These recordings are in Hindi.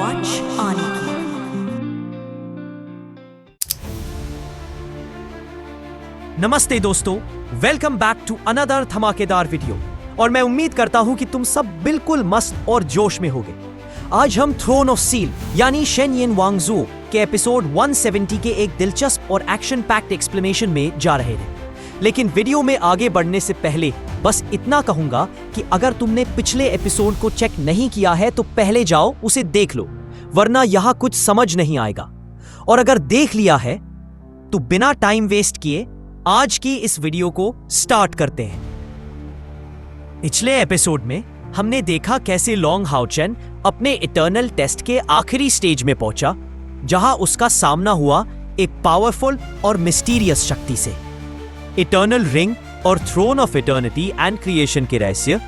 वॉच ऑन की। नमस्ते दोस्तों, वेलकम बैक टू अनदर धमाकेदार वीडियो। और मैं उम्मीद करता हूं कि तुम सब बिल्कुल मस्त और जोश में होगे। आज हम थ्रोन ऑफ सील यानी शेनयिन वांगजू के एपिसोड 170 के एक दिलचस्प और एक्शन पैक्ड एक्सप्लेनेशन में जा रहे थे। लेकिन वीडियो में आगे बढ़ने से पहले बस इतना कहूंगा कि अगर तुमने पिछले एपिसोड को चेक नहीं किया है तो पहले जाओ उसे देख लो, वरना यहां कुछ समझ नहीं आएगा। और अगर देख लिया है तो बिना टाइम वेस्ट किए आज की इस वीडियो को स्टार्ट करते हैं। पिछले एपिसोड में हमने देखा कैसे लॉन्ग हाओचेन अपने इटर्नल टेस्ट के आखिरी स्टेज में पहुंचा, जहां उसका सामना हुआ एक पावरफुल और मिस्टीरियस शक्ति से। इटर्नल रिंग और throne of eternity and creation के रहस्य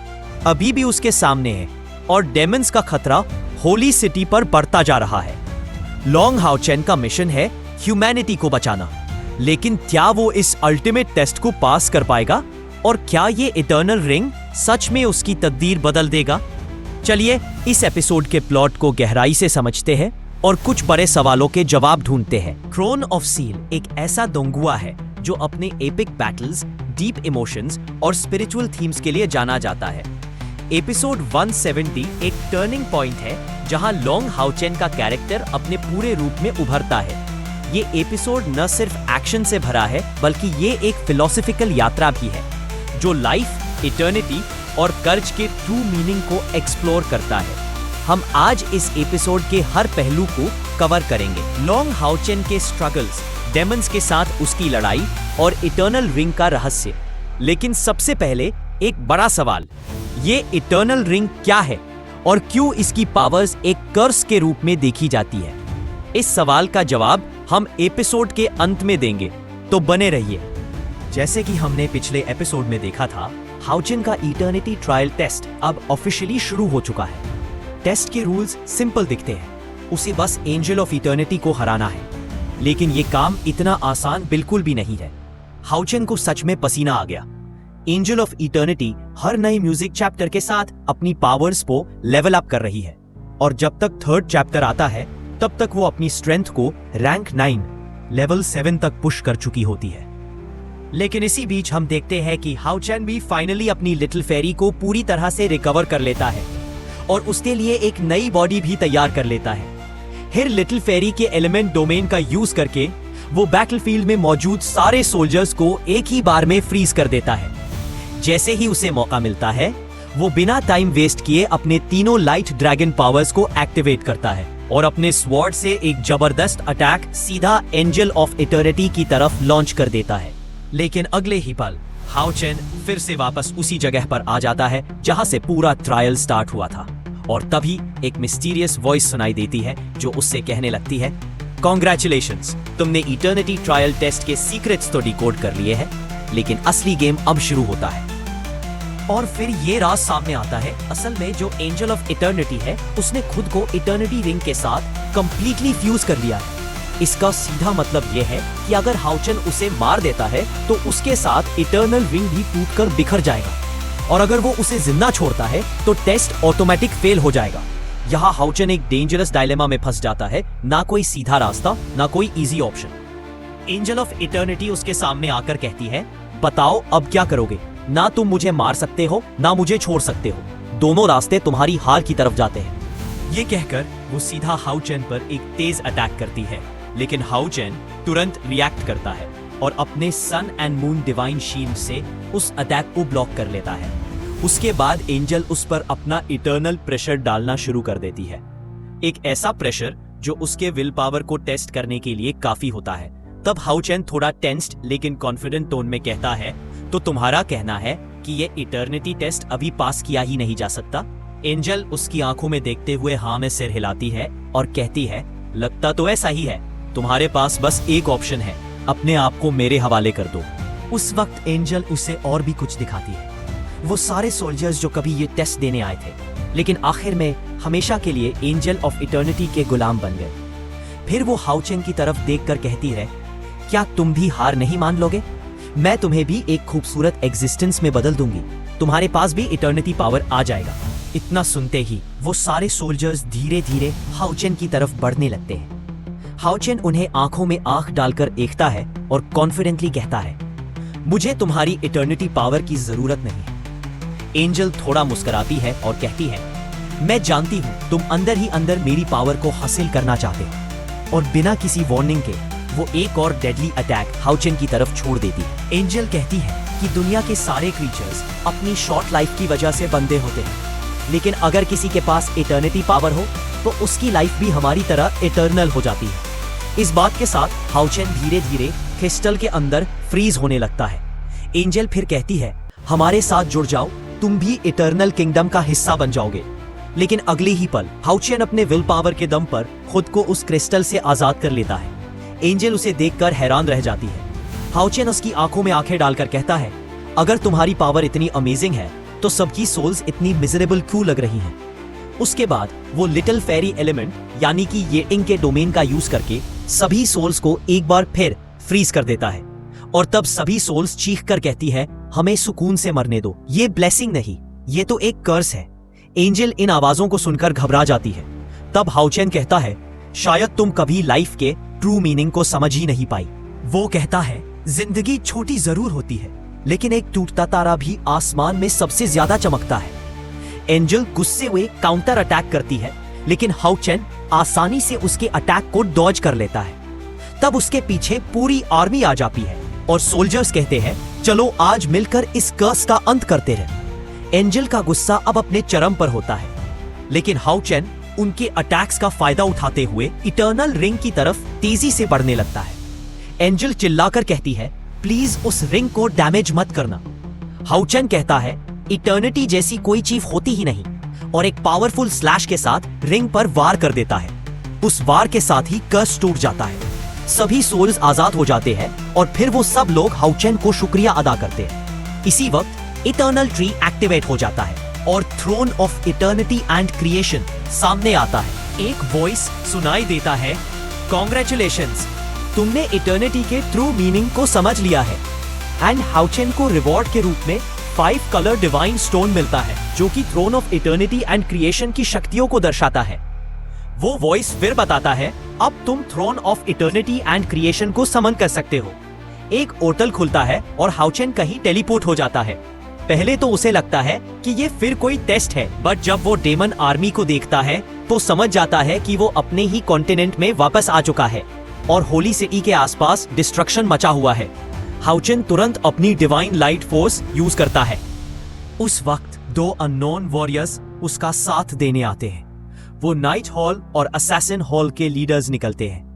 अभी भी उसके सामने है और डेमन्स का खतरा होली सिटी पर बढ़ता जा रहा है। लॉन्ग हाओचेन का मिशन है ह्यूमैनिटी को बचाना, लेकिन क्या वो इस अल्टीमेट टेस्ट को पास कर पाएगा? और क्या ये इटर्नल रिंग सच में उसकी तकदीर बदल देगा? चलिए इस एपिसोड के प्लॉट को गहराई से समझते हैं और कुछ बड़े सवालों के जवाब ढूंढते हैं। थ्रोन ऑफ सील एक ऐसा दोंगुआ है जो अपने एपिक बैटल्स, डीप इमोशंस और स्पिरिचुअल थीम्स के लिए जाना जाता है। एपिसोड 170 एक टर्निंग पॉइंट है जहां लॉन्ग हाओचेन का कैरेक्टर अपने पूरे रूप में उभरता है। ये एपिसोड न सिर्फ एक्शन से भरा है, बल्कि ये एक फिलोसॉफिकल यात्रा भी है जो लाइफ, इटर्निटी और कर्ज के ट्रू मीनिंग को एक्सप्लोर करता है। हम आज इस एपिसोड के हर पहलू को कवर करेंगे। लॉन्ग हाओचेन के स्ट्रगल्स, डेमन्स के साथ उसकी लड़ाई और इटर्नल रिंग का रहस्य। लेकिन सबसे पहले एक बड़ा सवाल, ये इटर्नल रिंग क्या है और क्यों इसकी पावर्स एक कर्स के रूप में देखी जाती है? इस सवाल का जवाब हम एपिसोड के अंत में देंगे, तो बने रहिए। जैसे कि हमने पिछले एपिसोड में देखा था, हाओचेन का इटर्निटी ट्रायल टेस्ट अब ऑफिशियली शुरू हो चुका है। टेस्ट के रूल्स सिंपल दिखते हैं, उसे बस एंजल ऑफ इटर्निटी को हराना है। लेकिन ये काम इतना आसान बिल्कुल भी नहीं है। हाओचेन को सच में पसीना आ गया। एंजल ऑफ इटर्निटी हर नए म्यूजिक चैप्टर के साथ अपनी पावर्स को लेवल अप कर रही है, और जब तक थर्ड चैप्टर आता है तब तक वो अपनी स्ट्रेंथ को रैंक 9 लेवल 7 तक पुश कर चुकी होती है। लेकिन इसी बीच हम देखते हैं कि हाओचेन भी फाइनली अपनी लिटिल फेरी को पूरी तरह से रिकवर कर लेता है और उसके लिए एक नई बॉडी भी तैयार कर लेता है। फिर लिटिल फेरी के एलिमेंट डोमेन का यूज करके वो बैटलफील्ड में मौजूद सारे सोल्जर्स को एक ही बार में फ्रीज कर देता है। जैसे ही उसे मौका मिलता है, वो बिना टाइम वेस्ट किए अपने तीनों लाइट ड्रैगन पावर्स को एक्टिवेट करता है और अपने स्वॉर्ड से एक जबरदस्त अटैक सीधा एंजल ऑफ इटर्निटी की तरफ लॉन्च कर देता है। लेकिन अगले ही पल हाओचेन फिर से वापस उसी जगह पर आ जाता है जहां से पूरा ट्रायल स्टार्ट हुआ था, और तभी एक मिस्टीरियस वॉइस सुनाई देती है जो उससे कहने लगती है, कॉन्ग्रेचुलेशंस, तुमने इटर्निटी ट्रायल टेस्ट के सीक्रेट्स तो डिकोड कर लिए हैं, लेकिन असली गेम अब शुरू होता है। और फिर ये राज सामने आता है, असल में जो एंजल ऑफ इटर्निटी है उसने खुद को इटर्निटी रिंग के साथ कंप्लीटली फ्यूज कर लिया है। इसका सीधा मतलब यह है कि अगर हाओचेन उसे मार देता है तो उसके साथ इटर्नल रिंग भी टूटकर बिखर जाएगा, और अगर वो उसे जिंदा छोड़ता है तो टेस्ट ऑटोमेटिक फेल हो जाएगा। यहाँ हाओचेन एक डेंजरस डायलेमा में फंस जाता है, ना कोई सीधा रास्ता, ना कोई easy option. Angel of eternity उसके सामने आकर कहती है, बताओ अब क्या करोगे? ना तुम मुझे मार सकते हो, ना मुझे छोड़ सकते हो, दोनों रास्ते तुम्हारी हार की तरफ जाते हैं। ये कहकर वो सीधा हाओचेन पर एक तेज अटैक करती है, लेकिन हाओचेन तुरंत रिएक्ट करता है और अपने सन एंड मून डिवाइन शील्ड से उस अटैक को ब्लॉक कर लेता है। उसके बाद एंजल उस पर अपना इटर्नल प्रेशर डालना शुरू कर देती है, एक ऐसा प्रेशर जो उसके विल पावर को टेस्ट करने के लिए काफी होता है। तब हाओचेन थोड़ा टेंस्ड लेकिन कॉन्फिडेंट टोन में कहता है, तो तुम्हारा कहना है कि ये इटर्निटी टेस्ट अभी पास किया ही नहीं जा सकता? एंजल उसकी आंखों में देखते हुए हाँ में सिर हिलाती है और कहती है, लगता तो ऐसा ही है, तुम्हारे पास बस एक ऑप्शन है, अपने आप को मेरे हवाले कर दो। उस वक्त एंजल उसे और भी कुछ दिखाती है। वो सारे सोल्जर्स जो कभी ये टेस्ट देने आए थे, लेकिन आखिर में हमेशा के लिए एंजल ऑफ इटर्निटी के गुलाम बन गए। फिर वो हाओचेन की तरफ देखकर कहती है, क्या तुम भी हार नहीं मान लोगे? मैं तुम्हें भी एक खूबसूरत एग्जिस्टेंस में बदल दूंगी, तुम्हारे पास भी इटर्निटी पावर आ जाएगा। इतना सुनते ही वो सारे सोल्जर्स धीरे धीरे हाउचेन की तरफ बढ़ने लगते हैं। हाउचेन उन्हें आंखों में आंख डालकर देखता है और कॉन्फिडेंटली कहता है, मुझे तुम्हारी इटर्निटी पावर की जरूरत नहीं है। एंजल थोड़ा मुस्कुराती है और कहती है, मैं जानती हूँ तुम अंदर ही अंदर मेरी पावर को हासिल करना चाहते हो। और बिना किसी वार्निंग के वो एक और डेडली अटैक हाउचेन की तरफ छोड़ देती है। एंजल कहती है कि दुनिया के सारे क्रीचर्स अपनी शॉर्ट लाइफ की वजह से बंधे होते हैं, लेकिन अगर किसी के पास इटर्निटी पावर हो तो उसकी लाइफ भी हमारी तरह इटर्नल हो जाती है। इस बात के साथ हाउचेन धीरे धीरे क्रिस्टल के अंदर फ्रीज होने लगता है। एंजल फिर कहती है, हमारे साथ जुड़ जाओ, तुम भी इटर्नल किंगडम का हिस्सा बन जाओगे। लेकिन अगले ही पल हाउचेन अपने विल पावर के दम पर खुद को उस क्रिस्टल से आजाद कर लेता है। एंजल उसे देखकर हैरान रह जाती है। हाउचेन उसकी आंखों में आंखें डालकर कहता है, अगर तुम्हारी पावर इतनी अमेजिंग है तो सबकी सोल्स इतनी मिजरेबल क्यों लग रही हैं? उसके बाद वो लिटिल फेरी एलिमेंट यानी कि ये इंक के डोमेन का यूज करके सभी सोल्स को एक बार फिर फ्रीज कर देता है। और तब सभी सोल्स चीख कर कहती है, हमें सुकून से मरने दो, ये ब्लेसिंग नहीं, ये तो एक कर्स है। एंजल इन आवाजों को सुनकर घबरा जाती है। तब हाउचेन कहता है, शायद तुम कभी लाइफ के ट्रू मीनिंग को समझ ही नहीं पाई। वो कहता है, जिंदगी छोटी जरूर होती है, लेकिन एक टूटता तारा भी आसमान में सबसे ज्यादा चमकता है। एंजल गुस्से हुए काउंटर अटैक करती है, लेकिन हाउचेन आसानी से उसके अटैक को डॉज कर लेता है। तब उसके पीछे पूरी आर्मी आ जाती है और सोल्जर्स कहते हैं, चलो आज मिलकर इस कर्स का अंत करते हैं। एंजल का गुस्सा अब अपने चरम पर होता है, लेकिन हाउचेन उनके अटैक्स का फायदा उठाते हुए इटर्नल रिंग की तरफ तेजी से बढ़ने लगता है। एंजल चिल्लाकर कहती है, प्लीज उस रिंग को डैमेज मत करना। हाउचेन कहता है, इटर्निटी जैसी कोई चीज होती ही नहीं, और एक पावरफुल स्लैश के साथ रिंग पर वार कर देता है। उस वार के साथ ही कर्स टूट जाता है। सभी सोल्स आजाद हो जाते हैं और फिर वो सब लोग हाउचेन को शुक्रिया अदा करते हैं। इसी वक्त इटर्नल ट्री एक्टिवेट हो जाता है और throne of eternity and creation सामने आता है। एक वॉइस सुनाई देता है, कॉन्ग्रेचुलेशंस, तुमने इटर्निटी के ट्रू मीनिंग को समझ लिया है। एंड हाउचेन को रिवॉर्ड के रूप में 5 कलर डिवाइन स्टोन मिलता है, जो कि throne of eternity and creation की शक्तियों को दर्शाता है। वो वॉइस फिर बताता है, अब तुम throne of eternity and creation को समन कर सकते हो। एक पोर्टल खुलता है और हाउचेन कहीं टेलीपोर्ट हो जाता है। पहले तो उसे लगता है कि ये फिर कोई टेस्ट है, बट जब वो डेमन आर्मी को देखता है तो समझ जाता है कि वो अपने ही कॉन्टिनेंट में वापस आ चुका है और होली सिटी के आसपास डिस्ट्रक्शन मचा हुआ है। हाउचेन तुरंत अपनी डिवाइन लाइट फोर्स यूज करता है। उस वक्त 2 अननोन वॉरियर्स उसका साथ देने आते हैं। वो नाइट हॉल और असैसिन हॉल के लीडर्स निकलते हैं।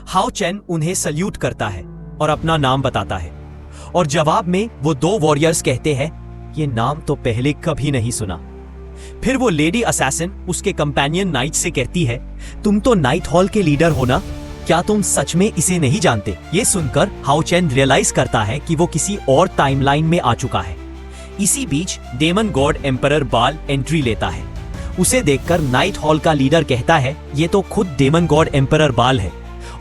हाउचेन उन्हें सल्यूट करता है और अपना नाम बताता है, और जवाब में वो 2 वॉरियर्स कहते हैं, ये नाम तो पहले कभी नहीं सुना। फिर वो लेडी असैसिन उसके कंपेनियन नाइट से कहती है, तुम तो नाइट हॉल के लीडर हो ना, क्या तुम सच में इसे नहीं जानते? ये सुनकर हाउचेन रियलाइज करता है कि वो किसी और टाइमलाइन में आ चुका है। इसी बीच डेमन गॉड एम्परर बाल एंट्री लेता है। उसे देखकर नाइट हॉल का लीडर कहता है, ये तो खुद डेमन गॉड एम्परर बाल है।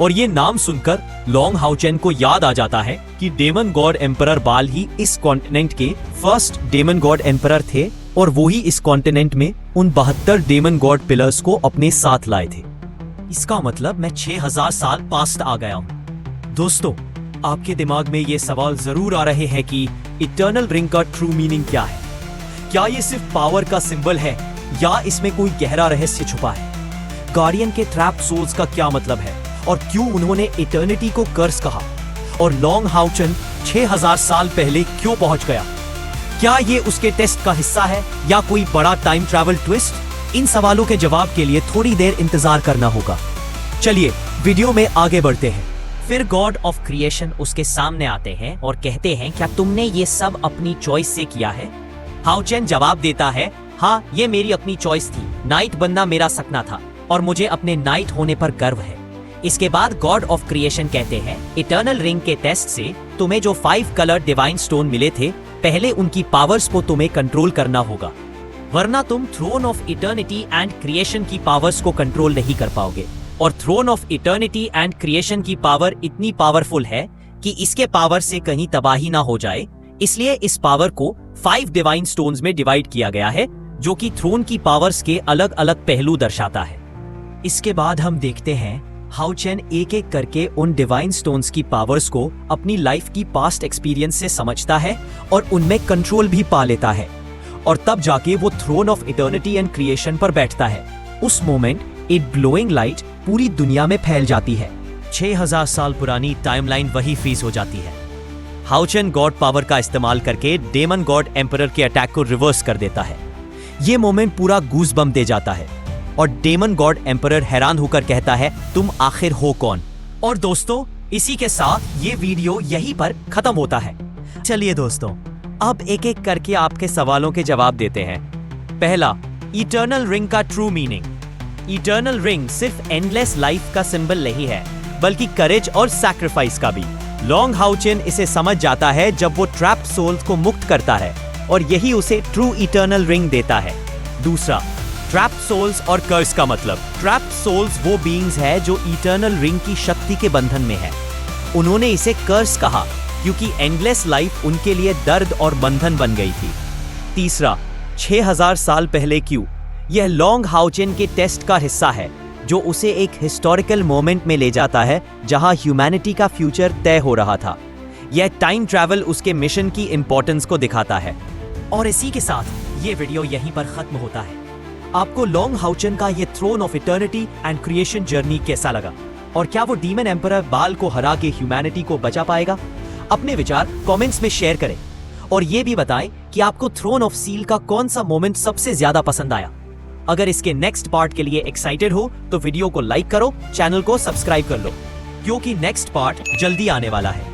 और ये नाम सुनकर लॉन्ग हाउचेन को याद आ जाता है कि डेमन गॉड एम्परर बाल ही इस कॉन्टिनेंट के फर्स्ट डेमन गॉड एम्परर थे, और वो ही इस कॉन्टिनेंट में उन 72 डेमन गॉड पिलर्स को अपने साथ लाए थे। इसका मतलब मैं 6000 साल पास्ट आ गया हूं। दोस्तों, आपके दिमाग में ये सवाल जरूर आ रहे हैं कि इटर्नल रिंग का ट्रू मीनिंग क्या है? क्या ये सिर्फ पावर का सिंबल है या इसमें कोई गहरा रहस्य छुपा है? गार्डियन के ट्रैप सोल्स का क्या मतलब है और क्यों उन्होंने इटर्निटी को कर्स कहा? और लॉन्ग हाउचेन 6000 साल पहले क्यों पहुंच गया? क्या ये उसके टेस्ट का हिस्सा है या कोई बड़ा टाइम ट्रैवल ट्विस्ट? इन सवालों के जवाब के लिए थोड़ी देर इंतजार करना होगा। चलिए वीडियो में आगे बढ़ते हैं। फिर गॉड ऑफ क्रिएशन उसके सामने आते हैं और कहते हैं, क्या तुमने ये सब अपनी चॉइस से किया है? हाउचेन जवाब देता है, हाँ, ये मेरी अपनी चॉइस थी। नाइट बनना मेरा सपना था और मुझे अपने नाइट होने पर गर्व है। इसके बाद गॉड ऑफ क्रिएशन कहते हैं, इटर्नल रिंग के टेस्ट से तुम्हें जो 5 कलर डिवाइन स्टोन मिले थे, पहले उनकी पावर्स को तुम्हें कंट्रोल करना होगा, वरना तुम throne of eternity and creation की पावर्स को कंट्रोल नहीं कर पाओगे। और throne of eternity and creation की पावर इतनी पावरफुल है कि इसके पावर से कहीं तबाही ना हो जाए, इसलिए इस पावर को 5 डिवाइन स्टोन्स में डिवाइड किया गया है, जो कि थ्रोन की पावर्स के अलग अलग पहलू दर्शाता है। इसके बाद हम देखते हैं हाउ चेन एक एक करके उन डिवाइन स्टोन्स की पावर्स को अपनी लाइफ की पास्ट एक्सपीरियंस से समझता है और उनमें कंट्रोल भी पा लेता है, और तब जाके वो throne of eternity and creation पर बैठता है। उस मोमेंट एक ग्लोइंग लाइट पूरी दुनिया में फैल जाती है। 6000 साल पुरानी टाइमलाइन वही फ्रीज हो जाती है। हाउ चेन गॉड पावर का इस्तेमाल करके डेमन गॉड एम्परर के अटैक को रिवर्स कर देता है। ये मोमेंट पूरा गूज़बम्प दे जाता है और डेमन गॉड एम्परर हैरान होकर कहता है, तुम आखिर हो कौन? और दोस्तों, इसी के साथ ये वीडियो यहीं पर खत्म होता है। चलिए दोस्तों, अब एक एक करके आपके सवालों के जवाब देते हैं। पहला, इटर्नल रिंग का ट्रू मीनिंग। इटर्नल रिंग सिर्फ एंडलेस लाइफ का सिंबल नहीं है, बल्कि करेज और सैक्रिफाइस का भी। लॉन्ग हाउ चेन इसे समझ जाता है जब वो ट्रैप सोल्स को मुक्त करता है, और यही उसे ट्रू इटर्नल रिंग देता है। दूसरा, ट्रैप सोल्स और कर्स का मतलब। ट्रैप सोल्स वो बीइंग्स है जो इटर्नल रिंग की शक्ति के बंधन में है। उन्होंने इसे कर्स कहा क्योंकि एंडलेस लाइफ उनके लिए दर्द और बंधन बन गई थी। तीसरा, 6000 साल पहले क्यों? यह लॉन्ग हाउ चेन के टेस्ट का हिस्सा है, जो उसे एक हिस्टोरिकल मोमेंट में ले जाता है जहां ह्यूमैनिटी का फ्यूचर तय हो रहा था। यह टाइम ट्रैवल उसके मिशन की इंपॉर्टेंस को दिखाता है। और इसी के साथ ये वीडियो यहीं पर खत्म होता है। आपको लॉन्ग हाउ चेन का ये throne of eternity and creation journey कैसा लगा? और क्या वो डीमन एम्परर बाल को हरा के ह्यूमैनिटी को बचा पाएगा? अपने विचार कमेंट्स में शेयर करें, और ये भी बताएं कि आपको थ्रोन ऑफ सील का कौन सा मोमेंट सबसे ज्यादा पसंद आया। अगर इसके नेक्स्ट पार्ट के लिए एक्साइटेड हो तो वीडियो को लाइक करो, चैनल को सब्सक्राइब कर लो, क्योंकि नेक्स्ट पार्ट जल्दी आने वाला है।